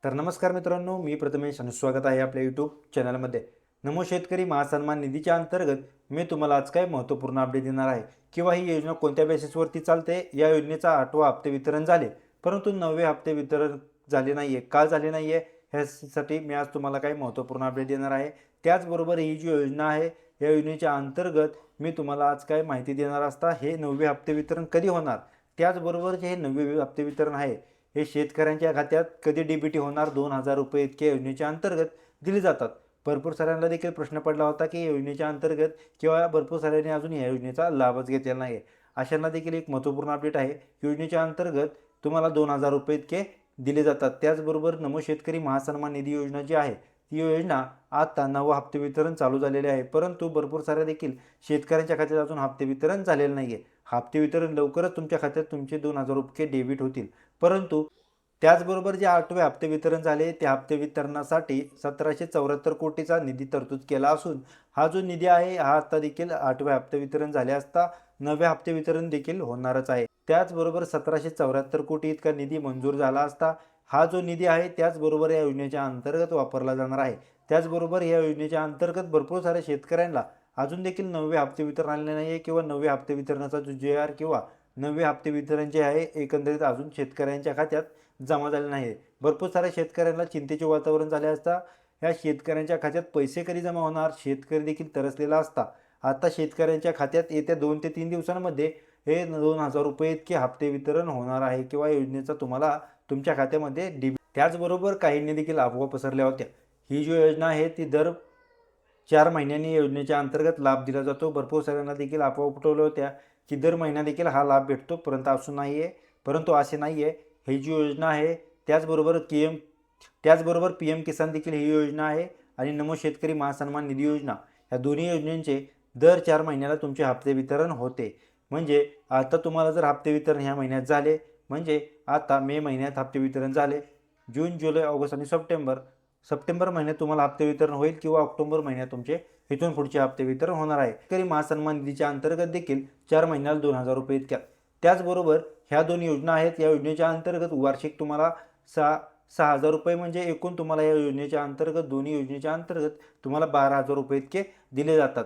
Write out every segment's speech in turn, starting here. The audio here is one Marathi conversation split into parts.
तर नमस्कार मित्रांनो, मी प्रथमेश आणि स्वागत आहे आपल्या यूट्यूब चॅनलमध्ये. नमो शेतकरी महासन्मान निधीच्या अंतर्गत मी तुम्हाला आज काय महत्त्वपूर्ण अपडेट देणार आहे किंवा ही योजना कोणत्या बेसिसवरती चालते. या योजनेचा 8वा हप्ते वितरण झाले, परंतु 9वे हप्ते वितरण झाले नाही आहे. का झाले नाही आहे ह्यासाठी मी आज तुम्हाला काही महत्त्वपूर्ण अपडेट देणार आहे. त्याचबरोबर ही जी योजना आहे या योजनेच्या अंतर्गत मी तुम्हाला आज काय माहिती देणार असता हे 9वे हप्ते वितरण कधी होणार. त्याचबरोबर जे हे 9वे हप्ते वितरण आहे हे शेतकऱ्यांच्या खात्यात कधी डीबीटी होणार. 2,000 रुपये इतके योजनेच्या अंतर्गत दिले जातात. भरपूर साऱ्यांना देखील प्रश्न पडला होता की योजनेच्या अंतर्गत किंवा भरपूर साऱ्यांनी अजून या योजनेचा लाभच घेतलेला नाही. अशांना देखील एक महत्त्वपूर्ण अपडेट आहे. योजनेच्या अंतर्गत तुम्हाला 2,000 रुपये इतके दिले जातात. त्याचबरोबर नमो शेतकरी महासन्मान निधी योजना जी आहे ती योजना आता 9वा हप्ते वितरण चालू झालेले आहे, परंतु भरपूर साऱ्या देखील शेतकऱ्यांच्या खात्यात अजून हप्ते वितरण झालेलं नाही आहे. हप्ते वितरण लवकरच तुमच्या खात्यात तुमचे 2,000 रुपये डेबिट होतील. परंतु त्याचबरोबर जे 8वे हप्ते वितरण झाले त्या हप्ते वितरणासाठी 1774 कोटीचा निधी तरतूद केला असून हा जो निधी आहे हा आता देखील 8वे हप्ते वितरण झाले असता 9वे हप्ते वितरण देखील होणारच आहे. त्याचबरोबर 1774 कोटी इतका निधी मंजूर झाला असता हा जो निधी आहे त्याचबरोबर या योजनेच्या अंतर्गत वापरला जाणार आहे. त्याचबरोबर या योजनेच्या अंतर्गत भरपूर साऱ्या शेतकऱ्यांना अजून देखील 9वे हप्ते वितरण आलेले नाही आहे किंवा 9वे हप्ते वितरणाचा जो JR किंवा 9वे हप्ते वितरण जे आहे एकंदरीत अजून शेतकऱ्यांच्या खात्यात जमा झाले नाही. भरपूर साऱ्या शेतकऱ्यांना चिंतेचे वातावरण झाले असता ह्या शेतकऱ्यांच्या खात्यात पैसे कधी जमा होणार. शेतकरी देखील तरसलेला असता. आता शेतकऱ्यांच्या खात्यात येत्या 2 ते 3 दिवसांमध्ये हे 2,000 रुपये इतके हप्ते वितरण होणार आहे किंवा योजनेचा तुम्हाला तुमच्या खात्यामध्ये त्याचबरोबर काहींनी देखील अफवा पसरल्या होत्या. ही जी योजना आहे ती दर 4 महिन्यांनी योजनेच्या अंतर्गत लाभ दिला जातो. भरपूर साऱ्यांना देखील अफवा पटवल्या होत्या की दर महिना देखील हा लाभ भेटतो, परंतु असे नाही आहे. ही जी योजना आहे त्याचबरोबर PM किसान देखील ही योजना आहे आणि नमो शेतकरी महासन्मान निधी योजना या दोन्ही योजनांचे दर 4 महिन्याला तुमचे हप्ते वितरण होते. म्हणजे आता तुम्हाला जर हप्ते वितरण ह्या महिन्यात झाले म्हणजे आता मे महिन्यात हप्ते वितरण झाले, जून, जुलै, ऑगस्ट आणि सप्टेंबर महिन्यात तुम्हाला हप्ते वितरण होईल किंवा ऑक्टोबर महिन्यात तुमचे इथून पुढचे हप्ते वितरण होणार आहे. शेतकरी महासन्मान निधीच्या अंतर्गत देखील 4 महिन्याला 2,000 रुपये इतक्या. त्याचबरोबर ह्या दोन योजना आहेत. या योजनेच्या अंतर्गत वार्षिक तुम्हाला 6,000 रुपये म्हणजे एकूण तुम्हाला या योजनेच्या अंतर्गत दोन्ही योजनेच्या अंतर्गत तुम्हाला 12,000 रुपये इतके दिले जातात.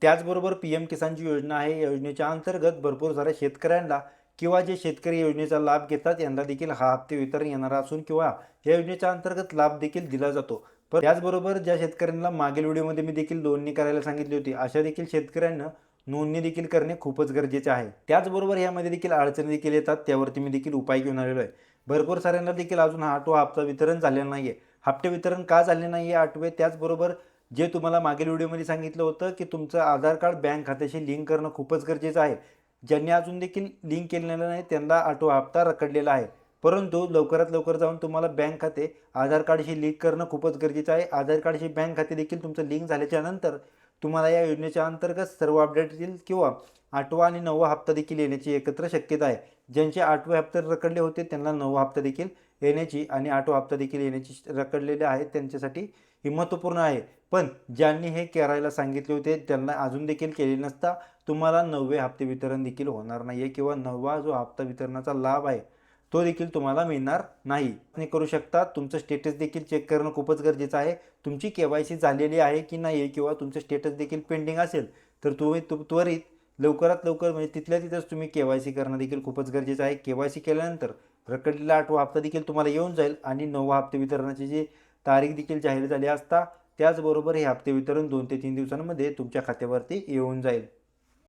त्याचबरोबर PM किसानची योजना आहे. या योजनेच्या अंतर्गत भरपूर साऱ्या शेतकऱ्यांना किंवा जे शेतकरी योजनेचा लाभ घेतात यांना देखील हा हप्ते वितरण येणार असून किंवा या योजनेच्या अंतर्गत लाभ देखील दिला जातो. पण त्याचबरोबर ज्या शेतकऱ्यांना मागील व्हिडिओमध्ये मी देखील नोंदणी करायला सांगितली होती अशा देखील शेतकऱ्यांना नोंदणी देखील करणे खूपच गरजेचे आहे. त्याचबरोबर यामध्ये देखील अडचणी देखील येतात, त्यावरती मी देखील उपाय घेऊन आलेलो आहे. भरपूर साऱ्यांना देखील अजून 8वा हप्ता वितरण झालेला नाही आहे. हप्ते वितरण का झाले नाही आहे 8वे. त्याचबरोबर जे तुम्हाला मागील व्हिडिओमध्ये सांगितलं होतं की तुमचं आधार कार्ड बँक खात्याशी लिंक करणं खूपच गरजेचं आहे. ज्यांनी अजून देखील लिंक केलेलं नाही त्यांना 8वा हप्ता रखडलेला आहे. परंतु लवकरात लवकर जाऊन तुम्हाला बँक खाते आधार कार्डशी लिंक करणं खूपच गरजेचं आहे. आधार कार्डशी बँक खाते देखील तुमचं लिंक झाल्याच्या नंतर तुम्हाला या योजनेच्या अंतर्गत सर्व अपडेट येतील किंवा 8वा आणि 9वा हप्ता देखील येण्याची एकत्र शक्यता आहे. ज्यांचे 8वे हप्ते रखडले होते त्यांना 9वा हप्ता देखील येण्याची आणि 8वा हप्ता देखील येण्याची रखडलेले आहेत त्यांच्यासाठी ही महत्त्वपूर्ण आहे. पण ज्यांनी हे करायला सांगितले होते त्यांना अजून देखील केले नसता तुम्हाला 9वे हप्ते वितरण देखील होणार नाही आहे किंवा 9वा जो हप्ता वितरणाचा लाभ आहे तो देखील तुम्हाला मिळणार नाही. तुम्ही करू शकता. तुमचं स्टेटस देखील चेक करणं खूपच गरजेचं आहे. तुमची KYC झालेली आहे की नाही आहे किंवा तुमचं स्टेटस देखील पेंडिंग असेल तर तुम्ही त्वरित लवकरात लवकर म्हणजे तिथल्या तिथंच तुम्ही KYC करणं देखील खूपच गरजेचं आहे. KYC केल्यानंतर रखडलेला 8वा हप्ता देखील तुम्हाला येऊन जाईल आणि 9वा हप्ते वितरणाची जी तारीख देखील जाहीर झाली असता. त्याचबरोबर हे हप्ते वितरण 2 ते 3 दिवसांमध्ये तुमच्या खात्यावरती येऊन जाईल.